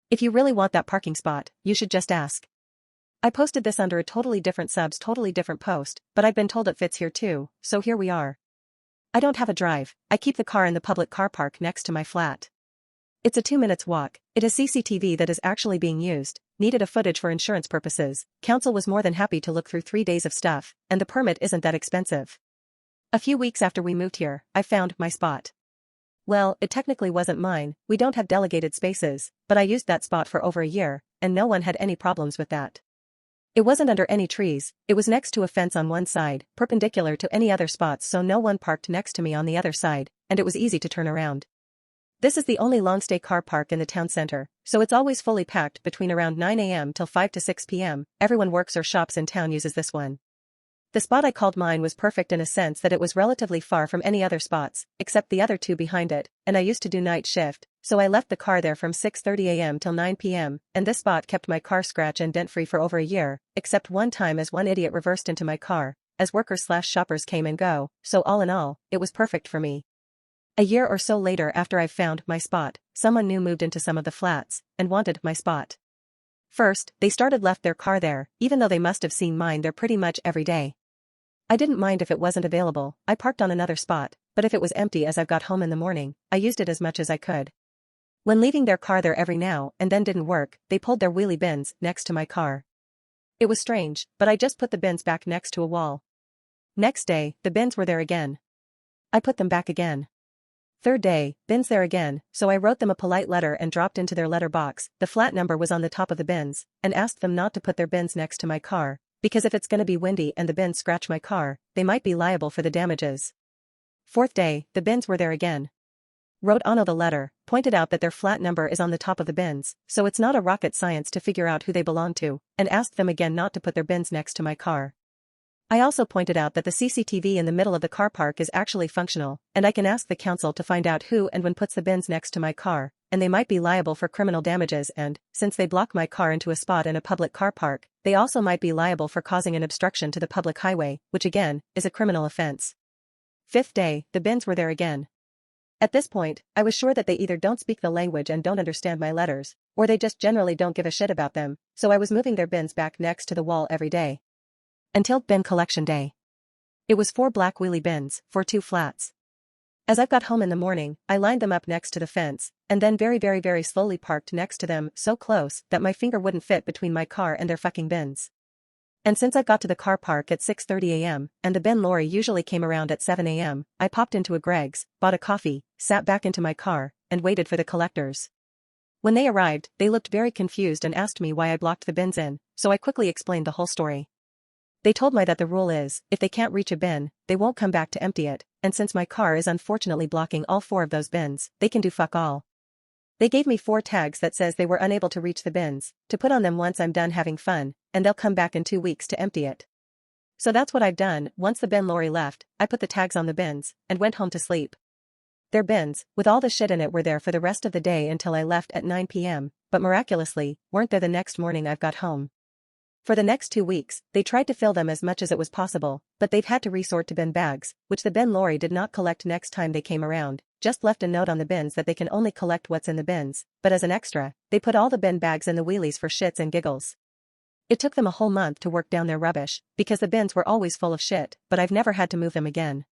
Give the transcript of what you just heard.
If you really want that parking spot, you should just ask. I posted this under a totally different post, but I've been told it fits here too, so here we are. I don't have a drive, I keep the car in the public car park next to my flat. It's a 2 minutes walk, it has CCTV that is actually being used, needed a footage for insurance purposes, council was more than happy to look through 3 days of stuff, and the permit isn't that expensive. A few weeks after we moved here, I found my spot. Well, it technically wasn't mine, we don't have delegated spaces, but I used that spot for over a year, and no one had any problems with that. It wasn't under any trees, it was next to a fence on one side, perpendicular to any other spots, so no one parked next to me on the other side, and it was easy to turn around. This is the only long-stay car park in the town center, so it's always fully packed between around 9 a.m. till 5 to 6 p.m, everyone works or shops in town uses this one. The spot I called mine was perfect in a sense that it was relatively far from any other spots, except the other 2 behind it, and I used to do night shift, so I left the car there from 6:30 a.m. till 9 p.m, and this spot kept my car scratch and dent-free for over a year, except one time as one idiot reversed into my car, as workers/shoppers came and go, so all in all, it was perfect for me. A year or so later after I've found my spot, someone new moved into some of the flats, and wanted my spot. First, they left their car there, even though they must have seen mine there pretty much every day. I didn't mind if it wasn't available, I parked on another spot, but if it was empty as I've got home in the morning, I used it as much as I could. When leaving their car there every now and then didn't work, they pulled their wheelie bins next to my car. It was strange, but I just put the bins back next to a wall. Next day, the bins were there again. I put them back again. Third day, bins there again, so I wrote them a polite letter and dropped into their letter box, the flat number was on the top of the bins, and asked them not to put their bins next to my car, because if it's gonna be windy and the bins scratch my car, they might be liable for the damages. Fourth day, the bins were there again. Wrote on the letter, pointed out that their flat number is on the top of the bins, so it's not a rocket science to figure out who they belong to, and asked them again not to put their bins next to my car. I also pointed out that the CCTV in the middle of the car park is actually functional, and I can ask the council to find out who and when puts the bins next to my car, and they might be liable for criminal damages and, since they block my car into a spot in a public car park, they also might be liable for causing an obstruction to the public highway, which again, is a criminal offense. Fifth day, the bins were there again. At this point, I was sure that they either don't speak the language and don't understand my letters, or they just generally don't give a shit about them, so I was moving their bins back next to the wall every day. Until bin collection day. It was 4 black wheelie bins, for 2 flats. As I've got home in the morning, I lined them up next to the fence, and then very slowly parked next to them so close that my finger wouldn't fit between my car and their fucking bins. And since I got to the car park at 6:30 a.m., and the bin lorry usually came around at 7 a.m., I popped into a Greg's, bought a coffee, sat back into my car, and waited for the collectors. When they arrived, they looked very confused and asked me why I blocked the bins in, so I quickly explained the whole story. They told me that the rule is, if they can't reach a bin, they won't come back to empty it, and since my car is unfortunately blocking all 4 of those bins, they can do fuck all. They gave me 4 tags that says they were unable to reach the bins, to put on them once I'm done having fun, and they'll come back in 2 weeks to empty it. So that's what I've done. Once the bin lorry left, I put the tags on the bins, and went home to sleep. Their bins, with all the shit in it, were there for the rest of the day until I left at 9 p.m., but miraculously, weren't there the next morning I've got home. For the next 2 weeks, they tried to fill them as much as it was possible, but they've had to resort to bin bags, which the bin lorry did not collect next time they came around, just left a note on the bins that they can only collect what's in the bins, but as an extra, they put all the bin bags in the wheelies for shits and giggles. It took them a whole month to work down their rubbish, because the bins were always full of shit, but I've never had to move them again.